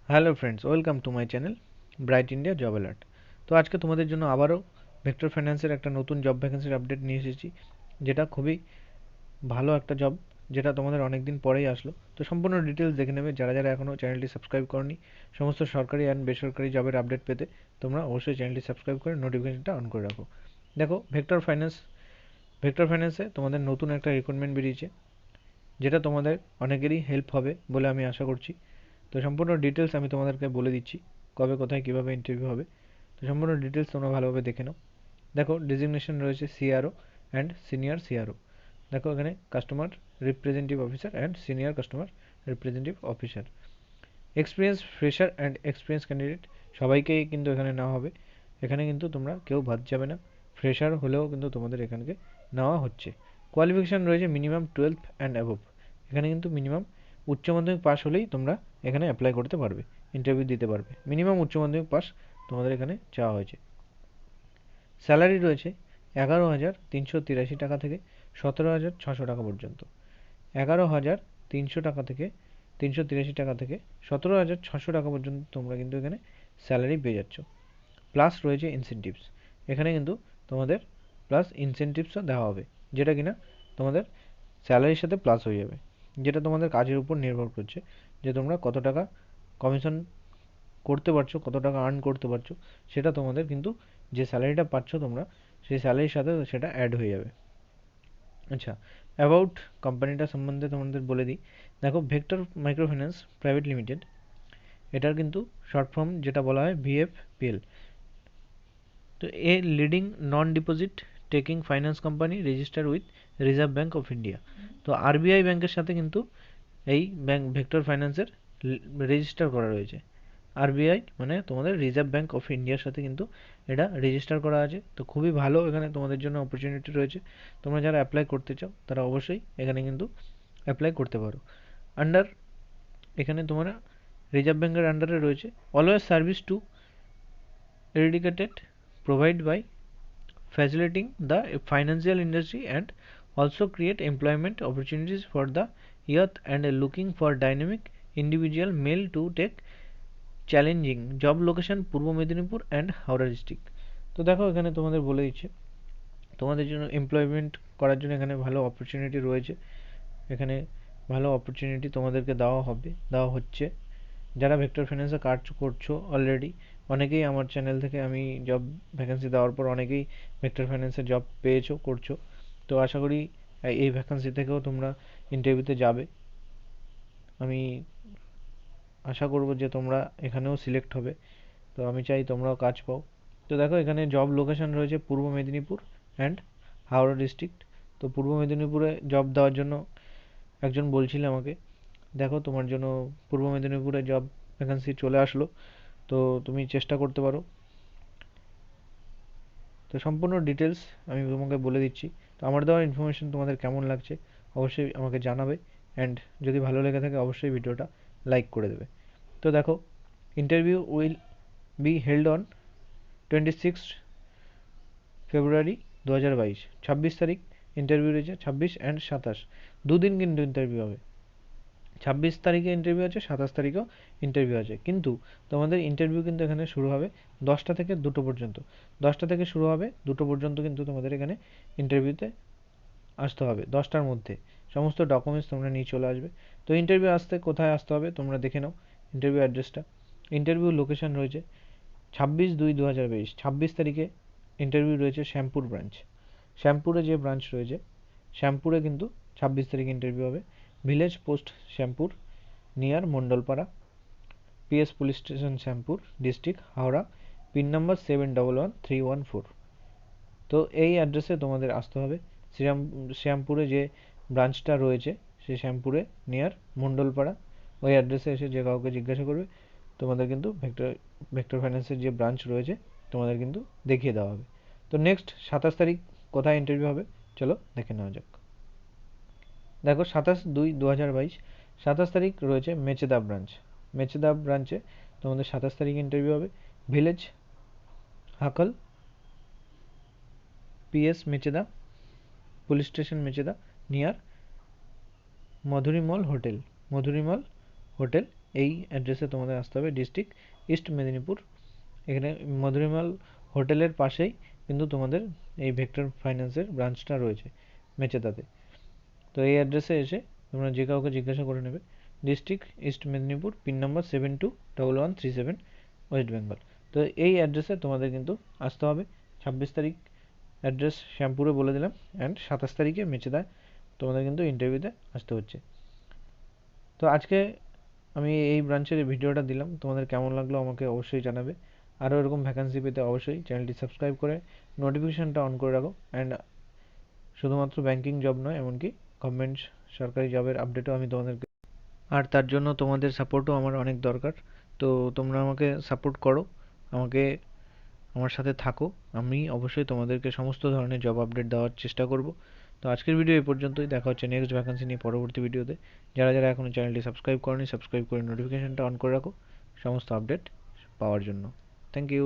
Hello friends, welcome to my channel bright India job alert. তো আজকে তোমাদের জন্য আবারও ভেক্টর ফাইন্যান্সের একটা নতুন জব ভ্যাকেন্সির আপডেট নিয়ে এসেছি, যেটা খুবই ভালো একটা জব, যেটা তোমাদের অনেক দিন পরেই আসলো। তো সম্পূর্ণ ডিটেলস দেখে নেবে। যারা যারা এখনও চ্যানেলটি সাবস্ক্রাইব করনি, সমস্ত সরকারি অ্যান্ড বেসরকারি জবের আপডেট পেতে তোমরা অবশ্যই চ্যানেলটি সাবস্ক্রাইব করে নোটিফিকেশনটা অন করে রাখো। দেখো, ভেক্টর ফাইন্যান্সে তোমাদের নতুন একটা রিক্রুটমেন্ট বেরিয়েছে, যেটা তোমাদের অনেকেরই হেল্প হবে বলে আমি আশা করছি। তো সম্পূর্ণ ডিটেলস আমি তোমাদেরকে বলে দিচ্ছি, কবে কোথায় কীভাবে ইন্টারভিউ হবে। তো সম্পূর্ণ ডিটেলস তোমরা ভালোভাবে দেখে নাও। দেখো, ডেজিগনেশন রয়েছে সিআরও অ্যান্ড সিনিয়র সিআরও। দেখো, এখানে customer representative officer and senior customer representative officer. Experience fresher and experience candidate সবাইকেই কিন্তু এখানে নেওয়া হবে। এখানে কিন্তু তোমরা কেউ বাদ যাবে না, ফ্রেশার হলেও কিন্তু তোমাদের এখানকে নেওয়া হচ্ছে। কোয়ালিফিকেশান রয়েছে মিনিমাম 12 অ্যান্ড অ্যাবভ। এখানে কিন্তু মিনিমাম উচ্চ মাধ্যমিক পাস হলেই তোমরা এখানে অ্যাপ্লাই করতে পারবে, ইন্টারভিউ দিতে পারবে। মিনিমাম উচ্চ মাধ্যমিক পাস তোমাদের এখানে চাওয়া হয়েছে। স্যালারি রয়েছে 11,383 টাকা থেকে 17,600 টাকা পর্যন্ত। 11,300 টাকা থেকে 383 টাকা থেকে 17,600 টাকা পর্যন্ত তোমরা কিন্তু এখানে স্যালারি পেয়ে যাচ্ছ। প্লাস রয়েছে ইনসেনটিভস। এখানে কিন্তু তোমাদের প্লাস ইনসেনটিভসও দেওয়া হবে, যেটা কিনা তোমাদের স্যালারির সাথে প্লাস হয়ে যাবে, যেটা তোমাদের কাজের উপর নির্ভর করছে যে তোমরা কত টাকা কমিশন করতে পারছো, কত টাকা আর্ন করতে পারছো। সেটা তোমাদের কিন্তু যে স্যালারিটা পাচ্ছ তোমরা, সেই স্যালারির সাথে সেটা অ্যাড হয়ে যাবে। আচ্ছা, অ্যাবাউট কোম্পানিটা সম্বন্ধে তোমাদের বলে দিই। দেখো, ভেক্টর মাইক্রোফিন্যান্স প্রাইভেট লিমিটেড, এটার কিন্তু শর্ট ফর্ম যেটা বলা হয় ভিএফপিএল। তো a leading non deposit taking finance company register with reserve bank of India. তো আরবিআই ব্যাংকের সাথে কিন্তু এই ব্যাংক ভেক্টর ফাইন্যান্সের রেজিস্টার করা রয়েছে। আরবিআই মানে তোমাদের রিজার্ভ ব্যাঙ্ক অফ ইন্ডিয়ার সাথে কিন্তু এটা রেজিস্টার করা আছে। তো খুবই ভালো, এখানে তোমাদের জন্য অপরচুনিটি রয়েছে। তোমরা যারা অ্যাপ্লাই করতে চাও তারা অবশ্যই এখানে কিন্তু অ্যাপ্লাই করতে পারো। আন্ডার এখানে তোমরা রিজার্ভ ব্যাঙ্কের আন্ডারে রয়েছে always service to eradicated provide by facilitating the financial industry and also create employment opportunities for the youth and looking for dynamic individual male to take challenging job location Purba Medinipur and Howrah district. তো দেখো, এখানে তোমাদের বলে দিচ্ছে তোমাদের জন্য employment করার জন্য এখানে ভালো অপরচুনিটি রয়েছে। এখানে ভালো অপরচুনিটি তোমাদেরকে দেওয়া হচ্ছে। যারা ভেক্টর ফাইন্যান্সে কাজ করছো অলরেডি, অনেকেই আমার চ্যানেল থেকে আমি জব ভ্যাকেন্সি দেওয়ার পর অনেকেই ভেক্টর ফাইন্যান্সে জব পেয়েছো, করছো। তো আশা করি এই ভ্যাকেন্সি থেকেও তোমরা ইন্টারভিউতে যাবে। আমি আশা করব যে তোমরা এখানেও সিলেক্ট হবে। তো আমি চাই তোমরাও কাজ পাও। তো দেখো, এখানে জব লোকেশন রয়েছে পূর্ব মেদিনীপুর অ্যান্ড হাওড়া ডিস্ট্রিক্ট। তো পূর্ব মেদিনীপুরে জব দেওয়ার জন্য একজন বলছিল আমাকে, দেখো তোমার জন্য পূর্ব মেদিনীপুরে জব ভ্যাকেন্সি চলে আসলো, তো তুমি চেষ্টা করতে পারো। তো সম্পূর্ণ ডিটেলস আমি তোমাকে বলে দিচ্ছি। তো আমার দেওয়া ইনফরমেশন তোমাদের কেমন লাগছে অবশ্যই আমাকে জানাবে, অ্যান্ড যদি ভালো লেগে থাকে অবশ্যই ভিডিওটা লাইক করে দেবে। তো দেখো, interview will be held on 26 ফেব্রুয়ারি 2022। 26 তারিখ ইন্টারভিউ রয়েছে, 26 অ্যান্ড 27, দুদিন কিন্তু ইন্টারভিউ হবে। 26 তারিখে ইন্টারভিউ আছে, 27 তারিখেও ইন্টারভিউ আছে। কিন্তু তোমাদের ইন্টারভিউ কিন্তু এখানে শুরু হবে 10টা থেকে 2টো পর্যন্ত। 10টা থেকে শুরু হবে, 2টো পর্যন্ত কিন্তু তোমাদের এখানে ইন্টারভিউতে আসতে হবে। 10টার মধ্যে সমস্ত ডকুমেন্টস তোমরা নিয়ে চলে আসবে। তো ইন্টারভিউ আসতে কোথায় আসতে হবে তোমরা দেখে নাও ইন্টারভিউ অ্যাড্রেসটা। ইন্টারভিউ লোকেশন রয়েছে 26/2/2022। 26 তারিখে ইন্টারভিউ রয়েছে শ্যামপুর ব্রাঞ্চ। শ্যামপুরে যে ব্রাঞ্চ রয়েছে, শ্যামপুরে কিন্তু 26 তারিখে ইন্টারভিউ হবে। Village post Shyampur, near Mondalpara, PS police station Shyampur district Howrah, pin number 711314। তো এই অ্যাড্রেসে তোমাদের আসতে হবে। শ্যামপুরে যে ব্রাঞ্চটা রয়েছে সেই শ্যামপুরে নিয়ার মণ্ডলপাড়া, ওই অ্যাড্রেসে এসে যে কাউকে জিজ্ঞাসা করবে তোমাদের কিন্তু ভেক্টর ফাইন্যান্সের যে ব্রাঞ্চ রয়েছে তোমাদের কিন্তু দেখিয়ে দেওয়া হবে। তো নেক্সট 27 তারিখ কোথায় ইন্টারভিউ হবে চলো দেখে নেওয়া যাক। দেখো, 27/2/2022, 27 তারিখ রয়েছে মেচেদা ব্রাঞ্চ। মেচেদা ব্রাঞ্চে তোমাদের 27 তারিখ ইন্টারভিউ হবে। Village Hakal, PS Mecheda, police station Mecheda, near Madhurimal hotel, Madhurimal hotel এই অ্যাড্রেসে তোমাদের আসতে হবে, ডিস্ট্রিক্ট ইস্ট মেদিনীপুর। এখানে মধুরিমাল হোটেলের পাশেই কিন্তু তোমাদের এই ভেক্টর ফাইন্যান্সের ব্রাঞ্চটা রয়েছে মেচেদাতে। তো এই অ্যাড্রেসে এসে তোমরা যে কাউকে জিজ্ঞাসা করে নেবে, district east Medinipur, pin number 721137, West Bengal. তো এই অ্যাড্রেসে তোমাদের কিন্তু আসতে হবে। 26 তারিখ অ্যাড্রেস শ্যামপুরে বলে দিলাম, অ্যান্ড 27 তারিখে মেচেদায় তোমাদের কিন্তু ইন্টারভিউতে আসতে হচ্ছে। তো আজকে আমি এই ব্রাঞ্চের ভিডিওটা দিলাম, তোমাদের কেমন লাগলো আমাকে অবশ্যই জানাবে। আরও এরকম ভ্যাকান্সি পেতে অবশ্যই চ্যানেলটি সাবস্ক্রাইব করে নোটিফিকেশানটা অন করে রাখো। অ্যান্ড শুধুমাত্র ব্যাংকিং জব নয়, এমনকি গভর্নমেন্ট সরকারি জবের আপডেটও আমি তোমাদেরকে, আর তার জন্য তোমাদের সাপোর্টও আমার অনেক দরকার। তো তোমরা আমাকে সাপোর্ট করো, আমাকে আমার সাথে থাকো, আমি অবশ্যই তোমাদেরকে সমস্ত ধরনের জব আপডেট দেওয়ার চেষ্টা করব। তো আজকের ভিডিও এই পর্যন্তই, দেখা হচ্ছে নেক্সট ভ্যাকান্সি নিয়ে পরবর্তী ভিডিওতে। যারা যারা এখনও চ্যানেলটি সাবস্ক্রাইব করনি, সাবস্ক্রাইব করে নোটিফিকেশানটা অন করে রাখো সমস্ত আপডেট পাওয়ার জন্য। Thank you.